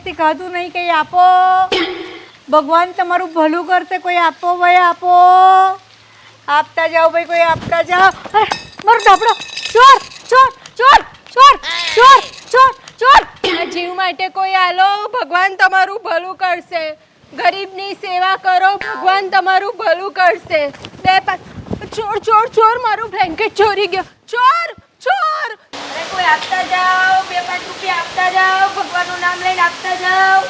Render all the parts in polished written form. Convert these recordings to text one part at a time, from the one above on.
દિવસથી ખાધું નહીં, કંઈ આપો. ભગવાન તમારું ભલું કરશે, કોઈ આપો ભાઈ, આપો. આપતા જાઓ ભાઈ, કોઈ આપતા જાઓ. મારો ધાબળો! ચોર ચોર ચોર ચોર ચોર ચોર ચોર! જીવ માટે કોઈ આલો, ભગવાન તમારું ભલું કરશે. ગરીબની સેવા કરો, ભગવાન તમારું ભલું કરશે. ચોર ચોર ચોર! મારું બ્લેન્કેટ ચોરી ગયો. ચોર ચોર! અરે કોઈ આપતા જાઓ, 2-5 રૂપિયા આપતા જાઓ. ભગવાનનું નામ લઈને આપતા જાઓ.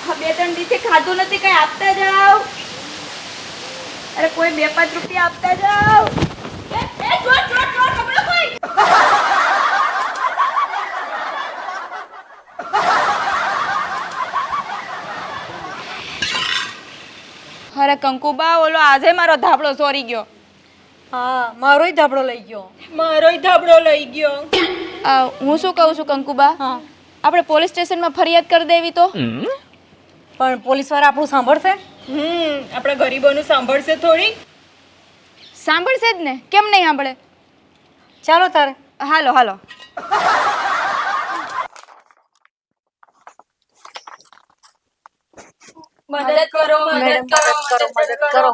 2-3 દિવસે ખાધું નથી, કંઈ આપતા જાઓ. અરે કોઈ 2-5 રૂપિયા આપતા જાઓ. ચોર ચોર ચોર! પકડો કોઈ. અરે કંકુબા, ઓલો આજે મારો ધાબળો ચોરી ગયો. હા, મારોય ધાબળો લઈ ગયો. મારોય ધાબળો લઈ ગયો. હું શું કહું છું કંકુબા, હા, આપણે પોલીસ સ્ટેશનમાં ફરિયાદ કરી દેવી તો? પણ પોલીસવાળા આપણું સાંભળશે? આપણે ગરીબોનું સાંભળશે થોડી? સાંભળશે જ ને, કેમ નહીં સાંભળે? ચાલો તારે. હાલો હાલો. મદદ કરો, મદદ કરો.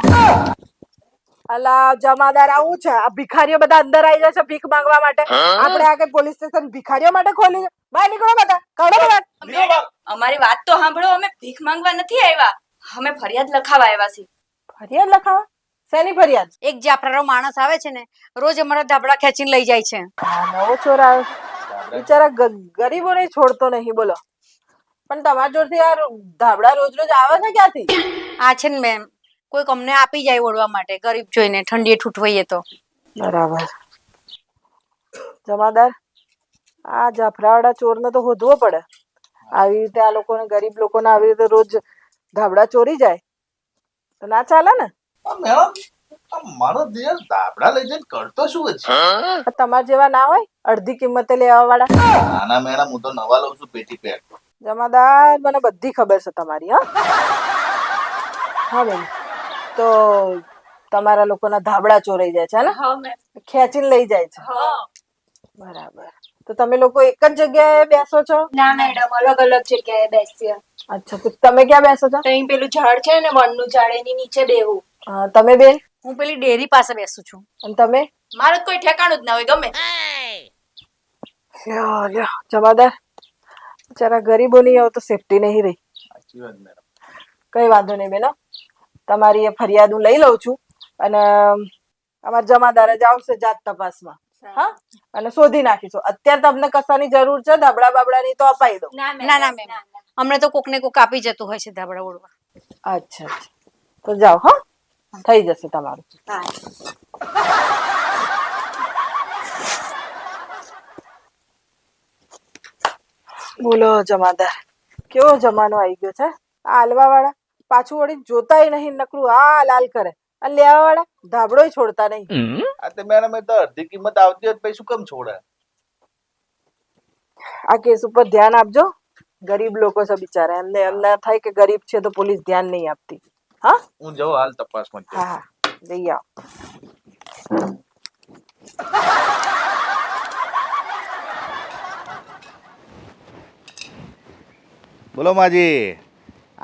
અલા જમાદાર આવું છે, આ ભિખારીઓ બધા અંદર આવી જશે ભીખ માંગવા માટે. આપણે આ કે પોલીસ સ્ટેશન ભિખારીઓ માટે ખોલી છે? બહાર નીકળો બધા, કાઢો બધા. અમારી વાત તો સાંભળો, અમે ભીખ માંગવા નથી આવ્યા, અમે ફરિયાદ લખાવા આવ્યા છીએ. ફરિયાદ લખાવા? શેની ફરિયાદ? એક જાફરારો માણસ આવે છે ને, રોજ અમારા ધાબળા ખેંચીને લઈ જાય છે. આ નવો ચોર આવ્યો છે. બિચારા ગરીબોને છોડતો નહીં, બોલો. પણ તમારા જોડથી યાર ધાબળા રોજ રોજ આવે છે ક્યાંથી? આ છે ને મેમ, કોઈક અમને આપી જાય ઓળવા માટે, ગરીબ જોઈને ઠંડીએ ઠૂઠવાઈએ તો. બરાબર. જમાદાર, આ જાફરાવાળા ચોરને તો શોધવો પડે. આવી રીતે આ લોકોને, ગરીબ લોકોને આવી રીતે રોજ ધાબળા ચોરી જાય તો ના ચાલે ને. મારો દેર ધાબળા લઈ જઈને કરતો શું છે? તમારા જેવા ના હોય અડધી કિંમતે લેવા વાળા. નાના મેડમ, હું તો નવા લઉં છું પેટી પેક. જમાદાર, મને બધી ખબર છે તમારી. હા બેન, તો તમારા લોકોના ધાબળા ચોરાઈ જાય છે ને, ખેંચીને લઈ જાય છે. બરાબર. તો તમે લોકો એક જ જગ્યાએ બેસો છો? ના મેડમ, અલગ અલગ જગ્યાએ બેસીએ. અચ્છા, તો તમે ક્યાં બેસો છો? અહીં પેલું ઝાડ છે ને, વનનું ઝાડ, એની નીચે બેહું. તમે બેન? હું પેલી ડેરી પાસે બેસું છું. અને તમે? મારું કોઈ ઠેકાણું જ ના હોય, ગમે. જમાદાર, બિચારા ગરીબોની હવે તો સેફટી નહીં રહી. સાચી વાત મેડમ. કઈ વાંધો નહીં બેનો, તમારી એ ફરિયાદ હું લઈ લઉં છું અને અમારા જમાદાર જ આવશે જાત તપાસમાં. હા, અને શોધી નાખીશું. અત્યારે તમને કશાની જરૂર છે ધાબળા બાબડાની તો અપાઈ દો. ના ના મેમ, અમને તો કોક ને કોક આપી જતું હોય છે ધાબળા ઓળવા. અચ્છા, તો જાઓ. હા, થઈ જશે તમારું. બોલો જમાદાર, કેવો જમાનો આવી ગયો છે. આ હાલવા વાળા પાછું વળી જોતાય નહીં, નકરું આ લાલ કરે. અને લેવા વાળા ધાબળોય છોડતા નહીં. આ તે મેડમ, એ તો અડધી કિંમત આવતી હોય પછી શું કેમ છોડે? આ કેસ ઉપર ધ્યાન આપજો. ગરીબ લોકો છે બિચારા, એમને એમ ના થાય કે ગરીબ છે તો પોલીસ ધ્યાન નહીં આપતી. હા, હું જાઉં હાલ તપાસમાં. હા હા, જઈ આવો. બોલો માજી,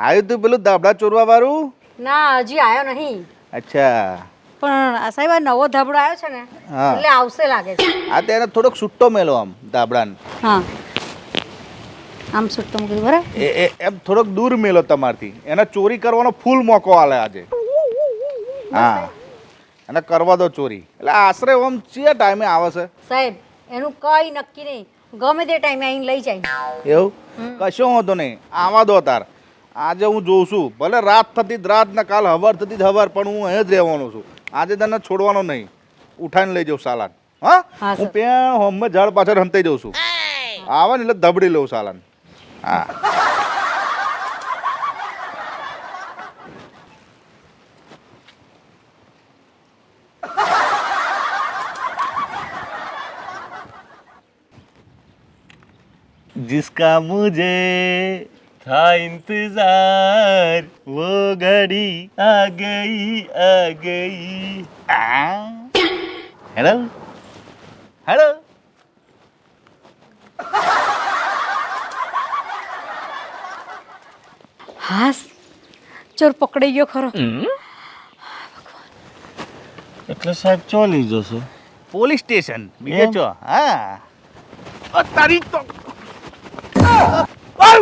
આવ્યું તું પેલું ધાબળા ચોરવા વાળું? ના, હજી આવ્યો નહીં. અચ્છા. પણ આ સાહેબ, આ નવો ધાબળો આવ્યો છે ને, હા. એટલે આવશે લાગે છે. આ તેને થોડોક છૂટો મેલો આમ ધાબળાને. હા, આમ સુટ્ટો મૂકી બરાબર. એમ થોડોક દૂર મેલો તમારથી. એને ચોરી કરવાનો ફૂલ મોકો આલે આજે. હા, એને કરવા દો ચોરી. એટલે આશરે ઓમ ચિયા ટાઈમે આવે છે? સાહેબ, એનું કઈ નક્કી નહીં, ગમે તે ટાઈમે આવીને લઈ જાય. એવું કશો વાંધો નહીં, આવા દો તાર. આજે હું જોઉં છું, ભલે રાત થતી જ રાત ને કાલ હવાર થતી જ હવાર, પણ હું અહીં જ રહેવાનો છું. આજે તને છોડવાનો નહીં, ઉઠાઈને લઈ જાઉં સાલાન. હા, હું પેણ હોમે ઝાડ પાછળ હંતાઈ જઉં છું. આવે ને એટલે ધબડી લઉં સાલાન. હા. जिसका मुझे था इंतजार वो घड़ी आ गई हेलो हेलो હાસ ચોર પકડાઈ ગયો ખરો. એટલે સાહેબ ચો લઈ જશો? પોલીસ સ્ટેશન બીજે ચો. હા તારી તો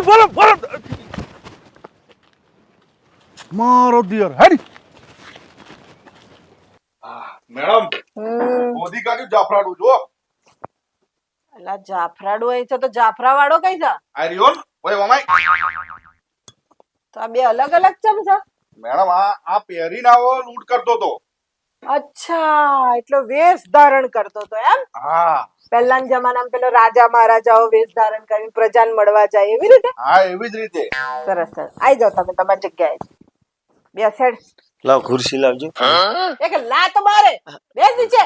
બોલો બોલો મારો દિયર હેડી. મેડમ મોદી કાઢ્યું જાફરાડું જો. અલા જાફરાડું અહીં છે તો જાફરા વાળો કઈ છે? આ રિયોન ઓય મમાઈ. તો આ બે અલગ અલગ ચમ છે? મેડમ આ પહેરીને આવો લૂંટ કરતો તો. અચ્છા એટલો વેશ ધારણ કરતો તો એમ? હા પહેલાના જમાનામાં પેલો રાજા મહારાજાઓ વેશ ધારણ કરીને પ્રજાને મળવા જાય એવી રીતે? હા એવી જ રીતે. સરસ સરસ આઈ જાઓ તમે તમારી જગ્યાએ. બેસેડ. લાવ ખુરશી લાવજો. એક લા તો મારે બેસ નીચે.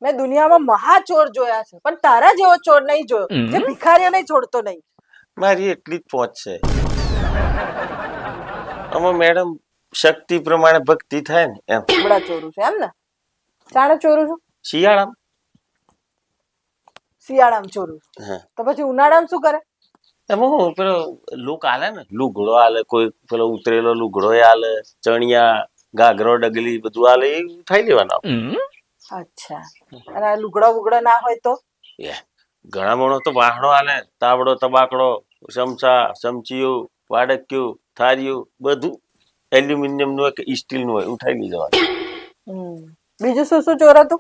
મેં દુનિયામાં મહા ચોર જોયા છે પણ તારા જેવો ચોર નહીં જોયો જે ભિખારીઓને છોડતો નહીં. મારી એટલી જ પહોંચ છે. આમાં મેડમ શક્તિ પ્રમાણે ભક્તિ થાય ને એમ. બડા ચોરું છે એમ ને? ચાણે ચોરું છું? શિયાળામાં. શિયાળામાં ચોરું છું હા તો પછી ઉનાળામાં શું કરે? એમાં હું પેલો લુક આલે ને, લુગડો આલે, કોઈ પેલો ઉતરેલો લુગડો આલે, ચણિયા ગાગરો ડગલી બધું આલે, એ ઉઠાઈ લેવાના. અચ્છા અને આ લુગડો બુગડો ના હોય તો? ઘણા માણસો તો વાહણો આલે, તાવડો તબાકડો, ચમચા ચમચીયું, વાડક્યું, થાળીયું બધું એલ્યુમિનિયમ નું કે સ્ટીલ નું હોય, ઉઠાઈ લઈ જવાનું. બીજું શું શું ચોર હતું?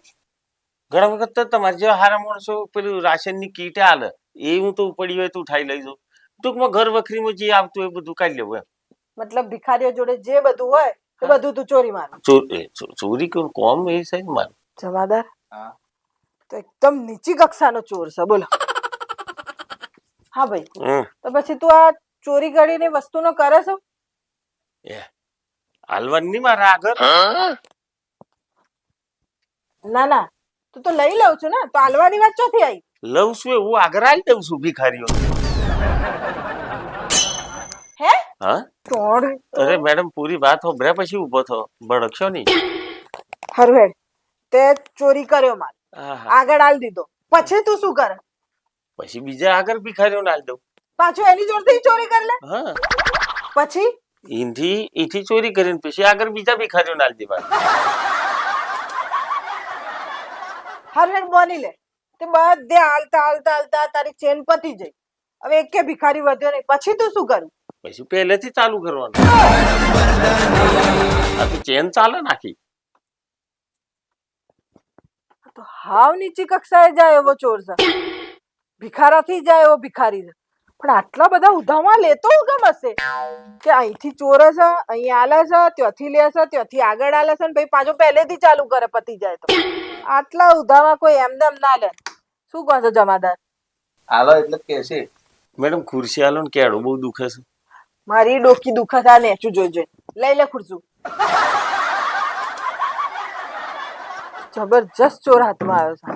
ઘણા વખત તો તમારે જેવા હારા માણસો પેલું રાશન ની કીટ આલે, એ હું તો પડી હોય તો ઉઠાઈ લઈ જાઉં. ટૂંકમાં ઘર વખરીમાં જે આવતું હોય એ બધું કાઢી લેવું એમ. મતલબ ભિખારીઓ જોડે જે બધું હોય એ બધું તું ચોરી માર? ચોરી કેવું કોમ એ સાહેબ મારું. જમાદાર તો એકદમ નીચી કક્ષાનો ચોર છે બોલો. હા ભાઈ તો પછી તું આ ચોરી કરીને વસ્તુનો કરે છે? હાલવાની મારા આગળ. ના ના તું તો લઈ લઉં છું ને તો હાલવાની વાત ચોથી આવી? લઉં છું એવું આગળ આલી દઉં છું ભિખારીઓ. હે હા ચોર? અરે મેડમ પૂરી વાત હોભર્યા પછી ઉભો થો, ભડકશો નહીં. હરવેડ તે ચોરી કર્યો માલ, આહા. આગળ આલ દીધો, પછી તું શું કરે? પછી બીજા આગળ ભિખારીઓને આલી દઉં. પાછું એની જોડથી ચોરી કરી લે? હા પછી એથી ચોરી કરીને પછી આગળ બીજા ભિખારીઓને આલી દેવાનું. હરવેડ બોની લે તે બધે હાલતા હાલતા હાલતા તારી ચેન પતી જઈ, હવે એકે ભિખારી વધ્યો નહીં, પછી તું શું કરું? પછી પહેલેથી ચાલુ કરવાનું. આ તો ચેન ચાલે નાખી. તો હાવ નીચી કક્ષાએ જાય એવો ચોર છે, ભિખારાથી જાય એવો ભિખારી છે. પણ આટલા બધા ઉધામાં લેતો હું કેમ હશે કે અહીંથી ચોરે છે, અહીં આલે છે, ત્યાંથી લે છે, ત્યાંથી આગળ આલે છે, ને પછી પાછો પહેલેથી ચાલુ કરે પતી જાય તો? આટલા ઉધામાં કોઈ એમને એમ ના લે. શું કહો છો જમાદાર? હાલો એટલે કે છે મેડમ ખુરશી આલો ને, કેળું બહુ દુખે છે. મારી ડોકી દુખે છે, આ નેચું જોઈ જોઈ. લઈ લે ખુરશું. જબરજસ્ત ચોર હાથમાં આવ્યો છે.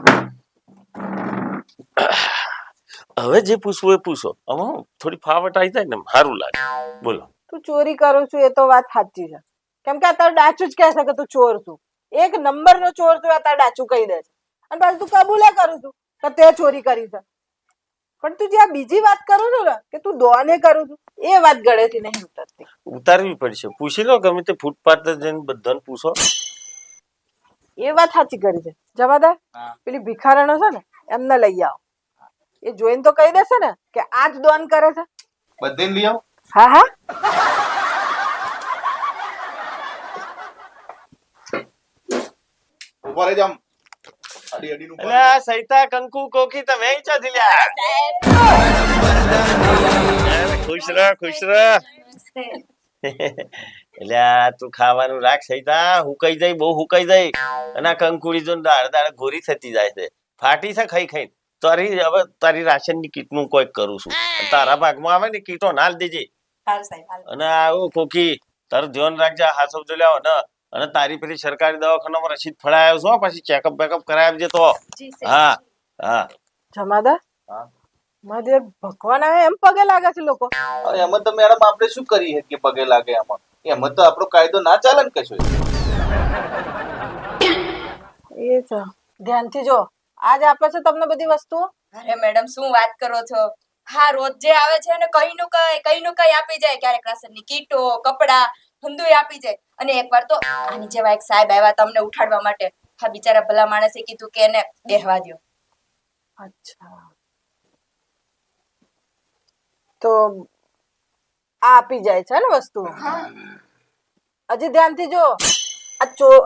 હવે જે પૂછવું એ પૂછો. આમાં થોડી ફાવટ આવી જાય ને સારું લાગે. બોલો. તું ચોરી કરું છું એ તો વાત સાચી છે, કેમ કે આ તારું ડાચું જ કહે છે કે તું ચોર છું, એક નંબરનો ચોર છું, આ તારું ડાચું કહી દે છે. અને પાછું તું કબૂલે કરું છું કે તે ચોરી કરી છે. પણ તું જે આ બીજી વાત કરું છું ને કે તું દોને કરું છું, એ વાત ગળેથી નહીં ઉતરતી. ઉતારવી પડશે. પૂછી લો ગમે તે ફૂટપાથ જઈને બધાને પૂછો. એ વાત સાચી કરી છે જમાદાર. પેલી ભિખારણો છે ને એમને લઈ આવો, એ જોઈને તો કહી દેશે ને કે આ જ દોન કરે છે. બધે લઈ આવો. હા હા ઉપર જ આમ અડી અડીનું ઉપર. અલ્યા સૈતા કંકુ કોકી તમે અહીં ચોથી લ્યા. ખુશ રહ ખુશ રહ. અલ્યા તું ખાવાનું રાખ સૈતા, હુકાઈ જાય બહુ હુકાઈ જાય. અને આ કંકુડી જો દાળ દાળ ગોરી થતી જાય છે, ફાટી છે ખાઈ ખાઈ. તારી હવે તારી રાશન ની કીટ નું કોઈ કરું છું, તારા ભાગમાં આવે ને કીટો નાલ દેજે. અને આવું કોકી તારું ધ્યાન રાખજે, હાથ શબ્દ લેવો ને. અને તારી પેલી સરકારી દવાખાનામાં રસીદ ફળાયો છો, પછી ચેકઅપ બેકઅપ કરાવી તો. હા હા જમાદાર મારે ભગવાન આવે એમ પગે લાગે છે લોકો. એમાં તો મેડમ આપણે શું કરી શકીએ પગે લાગે એમાં? એમાં તો આપણો કાયદો ના ચાલે ને કશું. એ છે ધ્યાનથી જો, આજ આપે છે તમને બધી વસ્તુઓ, અરે મેડમ શું વાત કરો છો? હા, રોજ જે આવે છે ને કઈ નું કઈ આપી જાય. ક્યારેક રાશનની કીટો, કપડા, ધંધોય આપી જાય. અને એકવાર તો આની જેવા એક સાહેબ આવ્યા તમને ઉઠાડવા માટે. હા, બિચારા ભલા માણસે કીધું કે એને બેહવા દ્યો. અચ્છા, તો આ આપી જાય છે ને વસ્તુ. હજી ધ્યાનથી જો,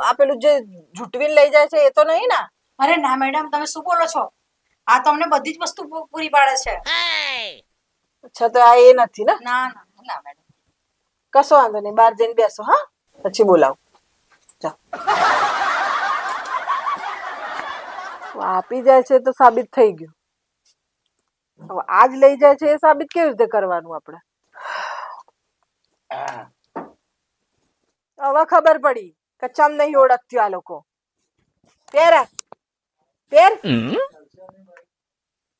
આ પેલું જે જૂટવીને લઈ જાય છે એ તો નહીં ને? અરે ના મેડમ, તમે શું બોલો છો? આ તમને બધી જ વસ્તુ પૂરી પાડે છે. અચ્છા, તો આ એ નથી ને? ના ના ના મેડમ. કશો વાંધો નહીં, બહાર જઈને બેસો. હા, પછી બોલાવું. ચાલ, આપી જાય છે તો સાબિત થઈ ગયું. હવે આજ લઈ જાય છે એ સાબિત કેવી રીતે કરવાનું આપણે? હવે ખબર પડી કે ચમ નહીં ઓળખતી આ લોકો. પેર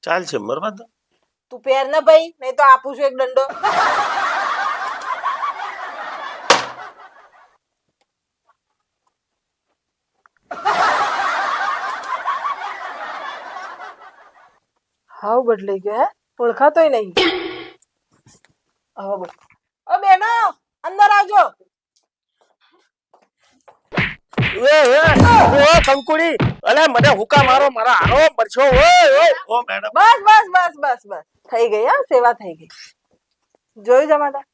ચાલશે, મરવા દો. તું પેર ને ભાઈ, નહીં તો આપું છું એક દંડો. હાવ બદલાઈ ગયો હે, ઓળખાતોય નહીં. હવે બોલ. ઓ બેનો, અંદર આવજો. કંકુડી, અલે મને હુકા મારો, મારા હારો પરછો. ઓ મેડમ, બસ બસ બસ બસ બસ, થઈ ગઈ. હા, સેવા થઈ ગઈ. જોયું જમાદાર,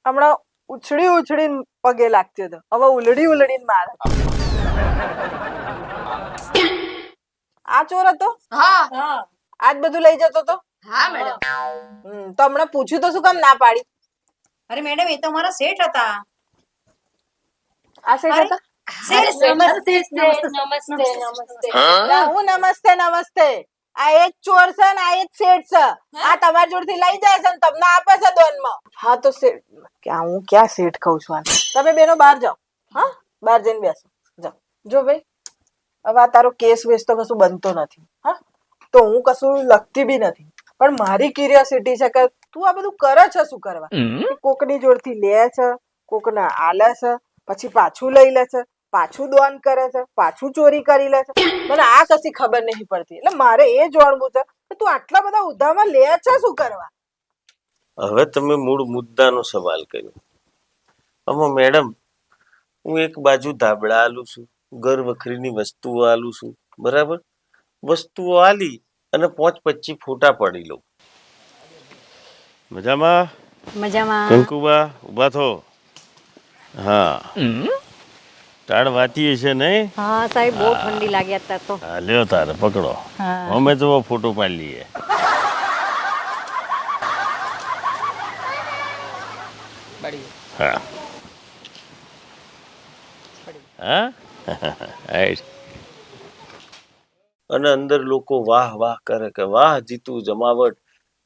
હમણાં ઉછળી ઉછળીને પગે લાગતી હતો, હવે ઉલડી ઉલડીને મારે. આ ચોર હતો? હા આજ બધું લઈ જતો હતો? હા મેડમ. તો હમણાં પૂછ્યું તો શું કામ ના પાડી? અરે મેડમ, એ તો મારા શેઠ હતા. આ શેઠ હતા? ના, હું નમસ્તે નમસ્તે. આ એક ચોર છે ને આ એક શેઠ છે. આ તમારી જોડથી લઈ જાય છે ને તમને આપે છે દોનમાં. હા તો શેઠ, હું ક્યાં શેઠ કહું છું આને? તમે બેનો બહાર જાઓ. હા, બહાર જઈને બેસો. જાઓ. જો ભાઈ, હવે આ તારો કેસ વેસ તો કશું બનતો નથી. હા, તો હું કશું લખતી બી નથી, પણ મારી ક્યુરિયોસિટી છે કે તું આ બધું કરે છે શું કરવા? કોકની જોડથી લે છે, કોકને આલે છે, પછી પાછું લઈ લે છે, પાછું દોન કરે છે, પાછું ચોરી કરી લે છે. મને આ કશી ખબર નહીં પડતી. એટલે મારે એ જાણવું છે કે તું આટલા બધા ઉધામાં લે છે શું કરવા? હવે તમે મૂળ મુદ્દાનો સવાલ કર્યો. આમાં મેડમ, હું એક બાજુ ધાબળા આલું છું, ઘર વખરીની વસ્તુઓ આલું છું, બરાબર? વસ્તુઓ આલી અને 5-25 ફોટા પાડી લઉં. મજામાં? કંકુબા, ઉભા થો. હા, ટાળ વાતી છે નહીં? હા સાહેબ, બહુ ઠંડી લાગી અત્યારે તો. હા, લ્યો તારે પકડો. અમે તો ફોટો પાડી લઈએ. હા હા. અને અંદર લોકો વાહ વાહ કરે કે વાહ જીતું જમાવટ,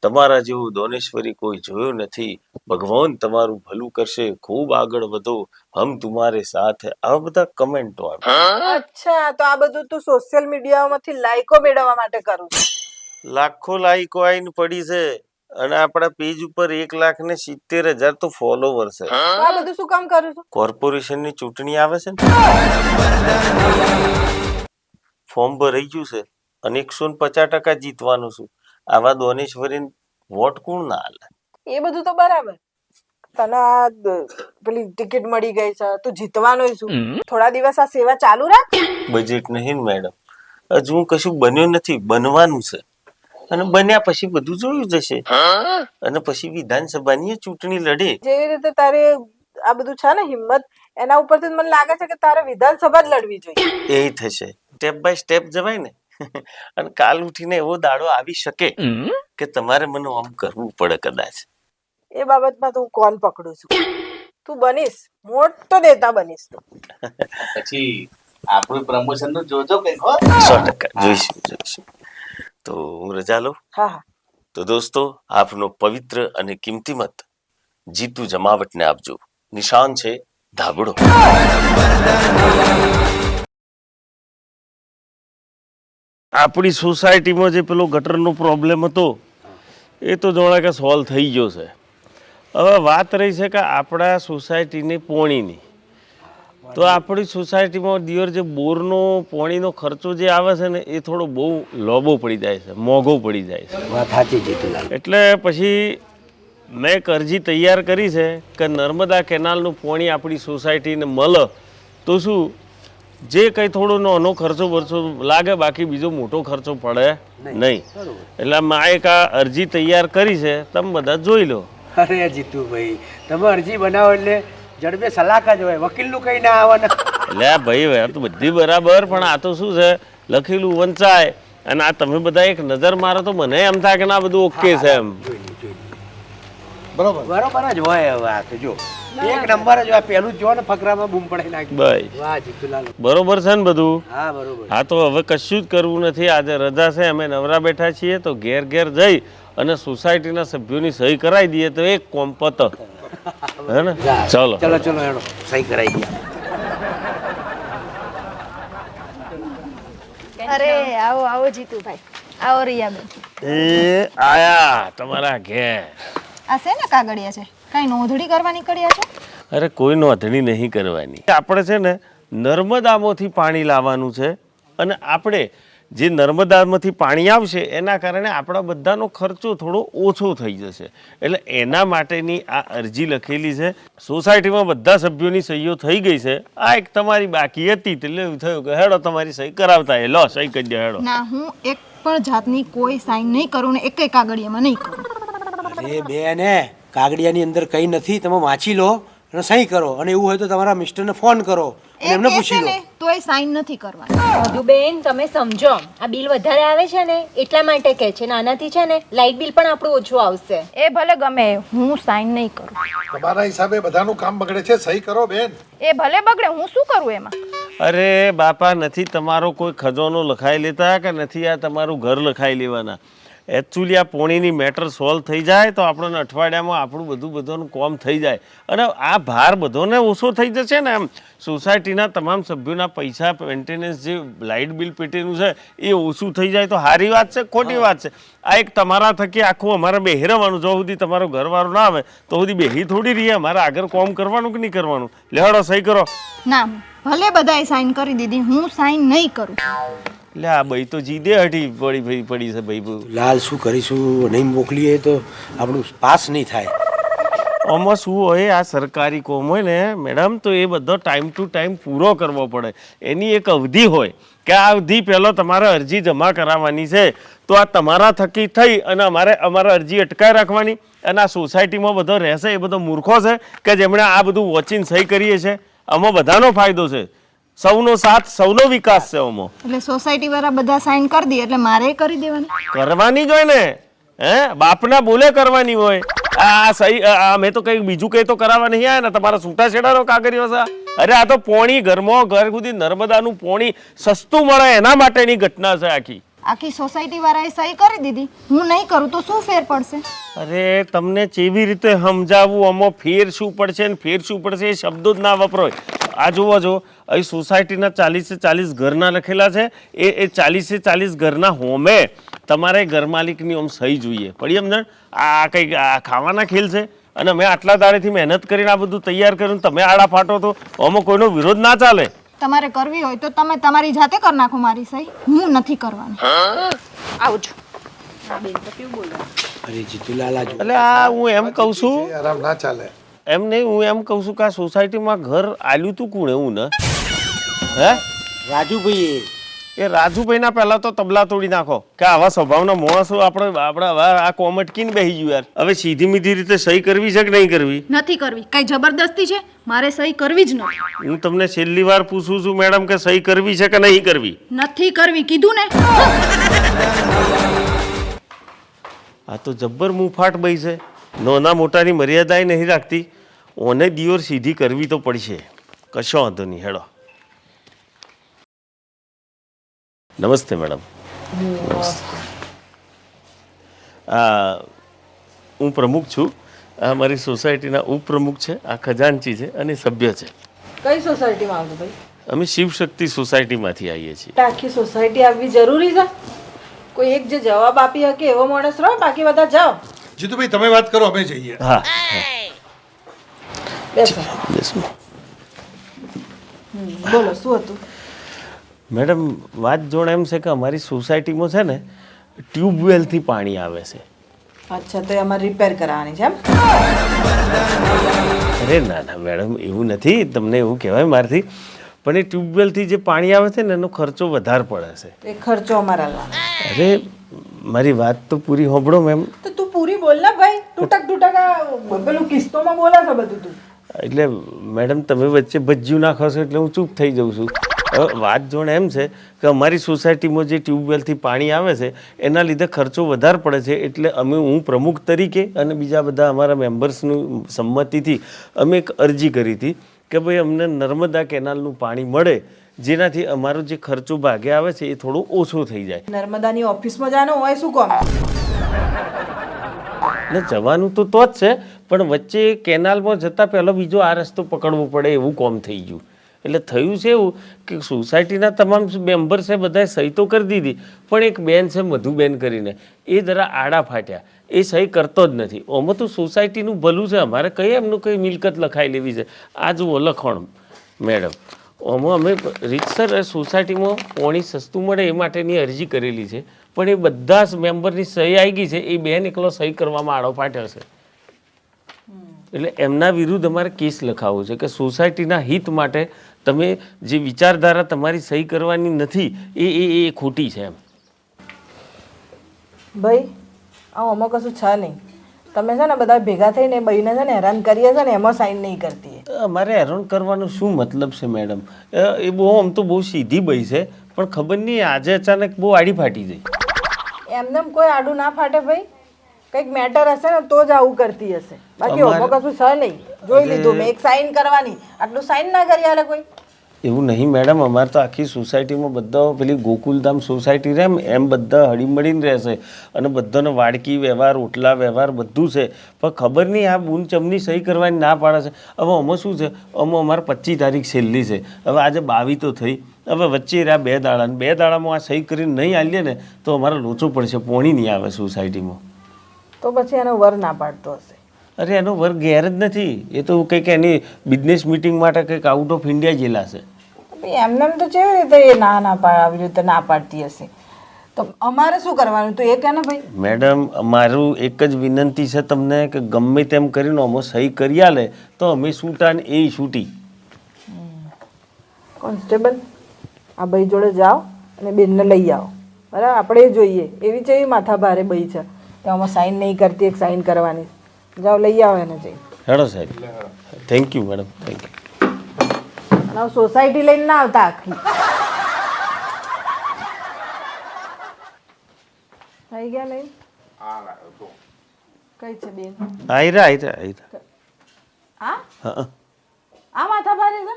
તમારા જેવું દોનેશ્વરી કોઈ જોયું નથી, ભગવાન તમારું ભલું કરશે, ખૂબ આગળ વધો, હમ તુમારે સાથ હે. આવા બધા કમેન્ટો આવે. અચ્છા, તો આ બધું તું સોશિયલ મીડિયામાંથી લાઈકો મેળવવા માટે કરું છું? લાખો લાઈકો આઈને પડી છે અને આપણા પેજ ઉપર 1,70,000 તો ફોલોવર છે. તો આ બધું શું કામ કરું છું? કોર્પોરેશનની ચૂંટણી આવે છે ને, ફોર્મ ભરાઈ ગયું છે અને 150% જીતવાનું છું. આવા દોનેશ્વરી વોટ કોણ ના હાલે? એ બધું તો બરાબર. તને આ પેલી ટિકિટ મળી ગઈ છે, તું જીતવાનો છું. થોડા દિવસ આ સેવા ચાલુ રાખ. બજેટ નહીં ને મેડમ, હજુ કશું બન્યું નથી, બનવાનું છે. અને બન્યા પછી બધું જોયું જશે. અને પછી વિધાનસભાની ચૂંટણી લડે. જેવી રીતે તારે આ બધું છે ને હિંમત, એના ઉપરથી મને લાગે છે કે તારે વિધાનસભા જ લડવી જોઈએ. એ થશે, સ્ટેપ બાય સ્ટેપ જવાય ને. અને કાલ ઉઠીને એવો દાડો આવી શકે કે તમારે મને આમ કરવું પડે કદાચ. એ બાબતમાં તું કોણ પકડું છું? તું બનીશ, મોટો નેતા બનીશ તું. પછી આપણું પ્રમોશન નું જોજો કઈક. 100% જોઈશું. તો હું રજા લઉં. હા હા. તો દોસ્તો, આપનો પવિત્ર અને કિંમતી મત જીતુ જમાવટને આપજો. નિશાન છે ધાબળો. આપણી સોસાયટીમાં જે પેલો ગટરનો પ્રોબ્લેમ હતો એ તો જોડે કે સોલ્વ થઈ ગયો છે. હવે વાત રહી છે કે આપણા સોસાયટીની પોણીની. તો આપણી સોસાયટીમાં દિયોર જે બોરનો પાણીનો ખર્ચો જે આવે છે ને એ થોડો બહુ લોબો પડી જાય છે, મોંઘો પડી જાય છે. વાત સાચી જીતુલાલ. એટલે પછી મેં એક અરજી તૈયાર કરી છે કે નર્મદા કેનાલનું પાણી આપણી સોસાયટીને મળે તો શું જે કંઈ થોડો નાનો ખર્ચો બરચો લાગે, બાકી બીજો મોટો ખર્ચો પડે નહીં. એટલે મેં એક આ અરજી તૈયાર કરી છે, તમે બધા જોઈ લો. અરે જીતુભાઈ, તમે અરજી બનાવો એટલે જડબે સલાકા જ હોય, વકીલનું કઈ ના આવે ને. એટલે આ ભાઈ વાત તો બધી બરાબર, પણ આ તો શું છે લખેલું વંચાય, અને આ તમે બધા એક નજર મારો તો મને એમ થાય કે ના બધું ઓકે છે એમ. બરોબર જ હોય. હવે આ તો જો એક નંબર જ હોય, પેલું જો ને ફકરામાં બૂમ પડાઈ નાખી. ભાઈ વાહ જીતુલાલ. બરોબર છે ને બધું? હા બરોબર. હા તો હવે કશું જ કરવું નથી, આજે રજા છે, અમે નવરા બેઠા છીએ, તો ઘેર ઘેર જઈ અને સોસાયટીના સભ્યોની સહી કરાવી દઈએ તો એક કોમ પત. હે ને? ચલો ચલો ચલો હેડો સહી કરાવી દઈએ. અરે આવો આવો જીતુભાઈ, આવો રિયાબેન. એ આયા તમારા ઘેર. આ છે ને કાગળિયા છે, કઈ નોંધણી કરવા નીકળ્યા છો? અરે કોઈ નોંધણી નહીં કરવાની. આપણે છે ને નર્મદામાંથી પાણી લાવવાનું છે, અને આપણે જે નર્મદામાંથી પાણી આવશે એના કારણે આપણા બધાનો ખર્ચો થોડો ઓછો થઈ જશે. એટલે એના માટેની આ અરજી લખેલી છે. સોસાયટીમાં બધા સભ્યોની સહીઓ થઈ ગઈ છે, આ એક તમારી બાકી હતી, એટલે એવું થયું કે હેડો તમારી સહી કરાવતા એ લો સહી કરી દે હેડો. ના, હું એક પણ જાતની કોઈ સાઈન નહીં કરું ને એક કાગળિયામાં નહીં કરું. અરે બેન, કાગડિયાની અંદર કઈ નથી, તમે વાંચી લો અને સહી કરો, અને એવું હોય તો તમારા મિસ્ટરને ફોન કરો અને એમને પૂછી લો. તોય સાઈન નથી કરવાની. બેન તમે સમજો, આ બિલ વધારે આવે છે ને એટલા માટે કહે છે, નાનાથી છે ને લાઇટ બિલ પણ આપણું ઓછું આવશે. એ ભલે ગમે, હું સાઈન નહીં કરું. તમારા હિસાબે બધાનું કામ બગડે છે, સહી કરો બેન. એ ભલે બગડે, હું શું કરું એમાં? અરે બાપા, નથી તમારો કોઈ ખજાનો લખાઈ લેતા કે નથી આ તમારું ઘર લખાઈ લેવાના. એકચ્યુઅલી આ પોણીની મેટર સોલ્વ થઈ જાય તો આપણને અઠવાડિયામાં આપણું બધાનું કામ થઈ જાય, અને આ ભાર બધાને ઓછો થઈ જશે ને. એમ સોસાયટીના તમામ સભ્યોના પૈસા મેન્ટેનન્સ જે લાઇટ બિલ પેટીનું છે એ ઓછું થઈ જાય તો સારી વાત છે, ખોટી વાત છે? આ એક તમારા થકી આખું અમારે બેહી રહેવાનું, જો સુધી તમારો ઘરવાળો ના આવે તો સુધી બેહી થોડી રહીએ, અમારે આગળ કામ કરવાનું કે નહીં કરવાનું? લેવાડો સહી કરો. ના, ભલે બધાએ સાઈન કરી દીધી, હું સાઈન નહીં કરું. એટલે આ ભાઈ તો જીદે હટી પડી છે ભાઈ. લાલ શું કરીશું, નહીં મોકલીએ તો આપણું પાસ નહીં થાય. આમાં શું હોય, આ સરકારી કોમ હોય ને મેડમ, તો એ બધો ટાઈમ ટુ ટાઈમ પૂરો કરવો પડે. એની એક અવધિ હોય કે આ અવધિ પહેલો તમારે અરજી જમા કરાવવાની છે, તો આ તમારા થકી થઈ અને અમારે અરજી અટકાઈ રાખવાની. અને આ સોસાયટીમાં બધો રહેશે એ બધો મૂર્ખો છે કે જેમણે આ બધું વોચિંગ સહી કરીએ છે. આમાં બધાનો ફાયદો છે, સૌનો સાથ, સૌનો વિકાસ છે આમાં. એટલે સોસાયટી વાળા બધા સાઈન કરી દે એટલે મારે કરી દેવાની? કરવાની જ હોય ને, હે? બાપના બોલે કરવાની હોય. આ સહી મેં તો કઈ બીજું કઈ તો કરાવવા નહીં આવ્યા ને, તમારા છૂટાછેડાનો કાગળિયો છે. અરે આ તો પોણી ઘરમાં ઘર સુધી નર્મદાનું પોણી સસ્તું મળે એના માટેની ઘટના છે આખી. આખી સોસાયટી વાળાએ સહી કરી દીધી, હું નહીં કરું તો શું ફેર પડશે? અરે તમને કેવી રીતે સમજાવવું, આમાં ફેર શું પડશે ને ફેર શું પડશે એ શબ્દો જ ના વપરાય. આ જુઓ છો, અહીં સોસાયટીના 40 ઘરના લખેલા છે, એ 40 ઘરના હોમે તમારે ઘર માલિકની આમ સહી જોઈએ પડી. સમજણ? આ કંઈક ખાવાના ખેલ છે, અને મેં આટલા દાડેથી મહેનત કરીને આ બધું તૈયાર કર્યું, તમે આડા ફાટો તો આમાં કોઈનો વિરોધ ના ચાલે. તમારે કરવી હોય તો તમે તમારી જાતે કરી નાખો મારી સહી, હું નથી કરવાની. આવજો. અરે જીતુલાલ, એટલે આ હું એમ કહું છું, આરામ ના ચાલે. એમ નહીં, હું એમ કહું છું કે આ સોસાયટીમાં ઘર આલ્યું તું કોણ એવું ને? હે રાજુભાઈ, એ રાજુભાઈના પહેલા તો તબલા તોડી નાખો કે આવા સ્વભાવના માણસો આપણે આ કોમ અટકીને બેસી ગયું યાર. હવે સીધી મીધી રીતે સહી કરવી છે કે નહીં કરવી? નથી કરવી. કઈ જબરદસ્તી છે? મારે સહી કરવી જ નથી. હું તમને છેલ્લી વાર પૂછું છું મેડમ કે સહી કરવી છે કે નહીં કરવી? નથી કરવી કીધું ને. આ તો જબ્બર મુફાટ ભાઈ છે, નાના મોટાની મર્યાદાએ નહીં રાખતી. ઓને દિયોર સીધી કરવી તો પડશે, કશો વાંધો નહીં, હેડો. નમસ્તે મેડમ. હું પ્રમુખ છું, આ મારી સોસાયટીના ઉપપ્રમુખ છે, આ ખજાનચી છે અને સભ્ય છે. કઈ સોસાયટીમાં આવતો ભાઈ? અમે શિવશક્તિ સોસાયટીમાંથી આવીએ છીએ. આખી સોસાયટી આવવી જરૂરી છે? કોઈ એક જે જવાબ આપી શકે એવો માણસ રહો, બાકી બધા જાઓ. જીતુભાઈ તમે વાત કરો, અમે જઈએ. હા, બેસો. બેસો. બોલો શું હતું? મેડમ વાત જોડે એમ છે કે અમારી સોસાયટીમાં છે ને ટ્યુબવેલથી પાણી આવે છે. અચ્છા, તો એ અમારે રિપેર કરાવવાની છે એમ? અરે ના ના મેડમ, એવું નથી, તમને એવું કહેવાય મારથી, પણ એ ટ્યુબવેલથી જે પાણી આવે છે ને એનો ખર્ચો વધારે પડે છે. એ ખર્ચો અમારા લાવવાનો. અરે મારી વાત તો પૂરી સાંભળો મેમ. તો તું પૂરી બોલ ને ભાઈ, તૂટક પેલું કિસ્તોમાં બોલે છે બધું તું. એટલે મેડમ તમે વચ્ચે ભજ્યું નાખો છો એટલે હું ચૂપ થઈ જાઉં છું. હવે વાત જોડે એમ છે કે અમારી સોસાયટીમાં જે ટ્યુબવેલથી પાણી આવે છે એના લીધે ખર્ચો વધારે પડે છે, એટલે હું પ્રમુખ તરીકે અને બીજા બધા અમારા મેમ્બર્સનું સંમતિથી અમે એક અરજી કરી હતી કે ભાઈ અમને નર્મદા કેનાલનું પાણી મળે, જેનાથી અમારો જે ખર્ચો ભાગે આવે છે એ થોડો ઓછો થઈ જાય. નર્મદાની ઓફિસમાં જવાનું હોય શું કામ? ને જવાનું તો જ છે, પણ વચ્ચે કેનાલમાં જતાં પહેલાં બીજો આ રસ્તો પકડવો પડે એવું કોમ થઈ ગયું. એટલે થયું છે એવું કે સોસાયટીના તમામ મેમ્બર્સે બધાએ સહી તો કરી દીધી, પણ એક બેન છે મધુબેન કરીને, એ જરા આડા ફાટ્યા, એ સહી કરતો જ નથી. આમાં તો સોસાયટીનું ભલું છે, અમારે કઈ એમનું કંઈ મિલકત લખાઈ લેવી છે. આ જુઓ લખણ મેડમ, આમાં અમે રીતસર સોસાયટીમાં પાણી સસ્તું મળે એ માટેની અરજી કરેલી છે, પણ એ બધા જ મેમ્બરની સહી આવી ગઈ છે, એ બેન એકલો સહી કરવામાં આડો ફાટ્યો છે. એટલે એમના વિરુદ્ધ અમારે કેસ લખાવવો છે કે સોસાયટીના હિત માટે તમે જે વિચારધારા તમારી સહી કરવાની નથી એ ખોટી છે એમ. ભાઈ આમાં કશું છે નહીં. તમે છે ને બધા ભેગા થઈને બહીને છે ને હેરાન કરીએ છે ને એમાં સાઈન નહીં કરતી. અમારે હેરાન કરવાનો શું મતલબ છે મેડમ? એ બહુ આમ તો બહુ સીધી બહી છે, પણ ખબર નહીં આજે અચાનક બહુ આડી ફાટી ગઈ. એમને કોઈ આડું ના ફાટે ભાઈ, કંઈક મેટર હશે ને તો જ આવું કરતી હશે, બાકી ઓમો કશું છે નહીં. જોઈ લીધું મેં, એક સાઈન કરવાની, આટલું સાઈન ના કરી આલે કોઈ. એવું નહીં મેડમ, અમારે તો આખી સોસાયટીમાં બધા પેલી ગોકુલધામ સોસાયટી રહે એમ બધા હળીમળીને રહેશે, અને બધાનો વાડકી વ્યવહાર, ઓટલા વ્યવહાર બધું છે, પણ ખબર નહીં આ બૂન ચમની સહી કરવાની ના પાડે છે. હવે આમાં શું છે, આમાં અમારે 25 તારીખ છેલ્લી છે, હવે આજે 22 તો થઈ, હવે વચ્ચે રહ્યા 2 દાડા, 2 દાડામાં આ સહી કરીને નહીં આલીએ ને તો અમારે લોચો પડશે, પોણી નહીં આવે સોસાયટીમાં. તો પછી એનો વર ના પાડતો હશે. અરે એનો વર્ગ ઘેર જ નથી, એ તો કંઈક એની બિઝનેસ મિટિંગ માટે કંઈક આઉટ ઓફ ઇન્ડિયા ગયેલા છે. એમને તો કેવી રીતે એ આવી રીતે ના પાડતી હશે? તો અમારે શું કરવાનું તો એ કે ને ભાઈ. મેડમ અમારું એક જ વિનંતી છે તમને કે ગમે તેમ કરીને અમે સહી કરી આલે તો અમે છૂટા ને એ છૂટી. કોન્સ્ટેબલ, આ ભાઈ જોડે જાઓ અને બેનને લઈ આવો, બરાબર? આપણે જોઈએ એવી છે એવી માથા ભારે ભાઈ છે તો આમાં સાઈન નહીં કરતી, એક સાઈન કરવાની. જાઓ લઈ આવો એને જઈ. હેડો સાહેબ, thank you madam, thank you. અને સોસાયટી લઈને ના આવતા આખી. થઈ ગયા લઈ? કઈ છે બેન? આયરા. હા હા આ માથા ભારે છે?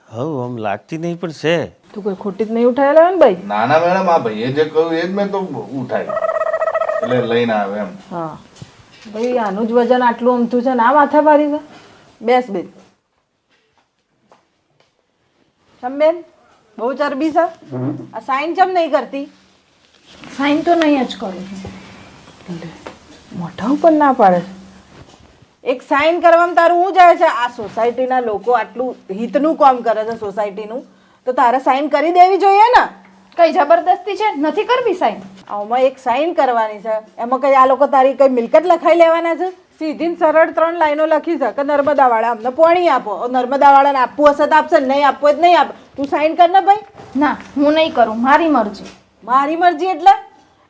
હા આમ લાગતી નહીં પણ છે. તું કોઈ ખોટી જ નહીં ઉઠાયેલા ને ભાઈ? ના ના મેડમ, આ ભાઈએ જે કહ્યું એ જ મેં તો ઉઠાય એટલે લઈને આવે એમ. હા ભાઈ, આનું જ વજન આટલું અમથું છે ને આ માથા ભારી છે? બેસ બેન. બેન બહુ ચરબી છે, આ સાઈન ચમ નહીં કરતી? સાઈન તો નહીં જ કરું. મોઢા ઉપર ના પાડે. એક સાઈન કરવામાં તારું શું જાય છે? આ સોસાયટીના લોકો આટલું હિતનું કામ કરે છે સોસાયટીનું, તો તારે સાઈન કરી દેવી જોઈએ ને. કઈ જબરદસ્તી છે? નથી કરવી સાઈન. આમાં એક સાઈન કરવાની છે, એમાં કઈ આ લોકો તારી કઈ મિલકત લખાઈ લેવાના છે? સીધી ને સરળ 3 લાઈનો લખી છે કે નર્મદા વાળા અમને પાણી આપો, નર્મદા વાળાને આપવું હશે તો આપશે, નહીં આપવું જ નહીં આપે. તું સાઈન કર ને ભાઈ. ના, હું નહીં કરું, મારી મરજી. મારી મરજી એટલે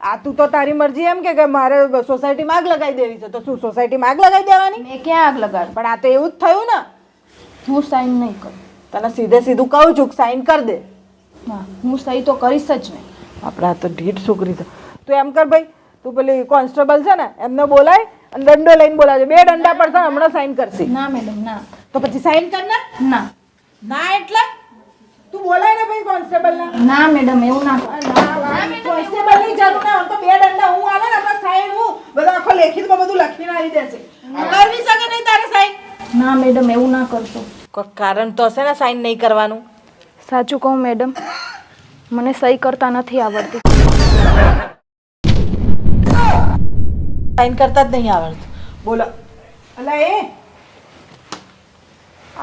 આ તું તો તારી મરજી એમ કે મારે સોસાયટીમાં આગ લગાવી દેવી છે, તો શું સોસાયટીમાં આગ લગાવી દેવાની? મેં ક્યાં આગ લગાડી? પણ આ તો એવું જ થયું ને. હું સાઈન નહીં કરું. તને સીધે સીધું કહું છું સાઈન કરી દે. ના, હું સહી તો કરીશ જ નહીં. આપણા તો ઢીઠ છોકરી છે. તું એમ કર ભાઈ, તું પેલી કોન્સ્ટેબલ છે ને એમને બોલાય અને દંડો લઈને બોલાવજો. 2 દંડા પડશે, હમણાં સાઈન કરશે. ના મેડમ, ના. તો પછી સાઈન કર ને. ના ના એટલે તું બોલાય ને ભાઈ કોન્સ્ટેબલ ના. ના મેડમ, એવું ના કરો. કોન્સ્ટેબલ ની જરૂર ના હોય તો 2 દંડા હું આલે ને આપણે સાઈન હું બધા આખો લેખિતમાં બધું લખીને આવી દેશે. કરવી શકે નહીં તારે સાઈન? ના મેડમ, એવું ના કરશો. કોઈ કારણ તો હશે ને સાઈન નહીં કરવાનું. સાચું કહું મેડમ, મને સહી કરતા નથી આવડતી. સાઈન કરતા જ નહીં આવડતું. બોલો. અલા એ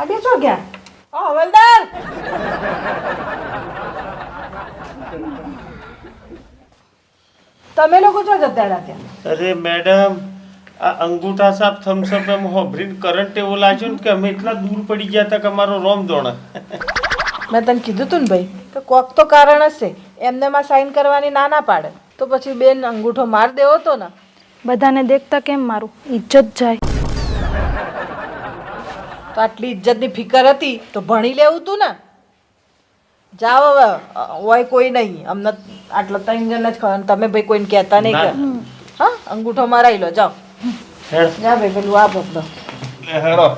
આગે છો ક્યાં? હવલદાર તમે લોકો જો જતા રહ્યા ત્યાં? અરે મેડમ આ અંગૂઠા સાપ થમ્સઅપ એમ હોભરીને કરંટ એવો લાગ્યો ને કે અમે એટલા દૂર પડી ગયા હતા કે અમારો રોમ દોણા. મેં તને કીધું તું ને ભાઈ કે કોક તો કારણ હશે, એમને માં સાઈન કરવાની ના પાડે તો પછી બેન અંગૂઠો માર દેવો તો ને. બધાને દેખતા કેમ મારું ઇજ્જત જાય? તો આટલી ઇજ્જતની ફિકર હતી તો ભણી લેવું તું ને. જાઓ હવે, હોય કોઈ નહીં, અમને આટલા 3 જણ જ ખબર, તમે ભાઈ કોઈને કહેતા નહીં કે હા અંગૂઠો મરાઈ લો. જાઓ હેડ જા ભાઈ, પેલું આ બદલો. હેડો.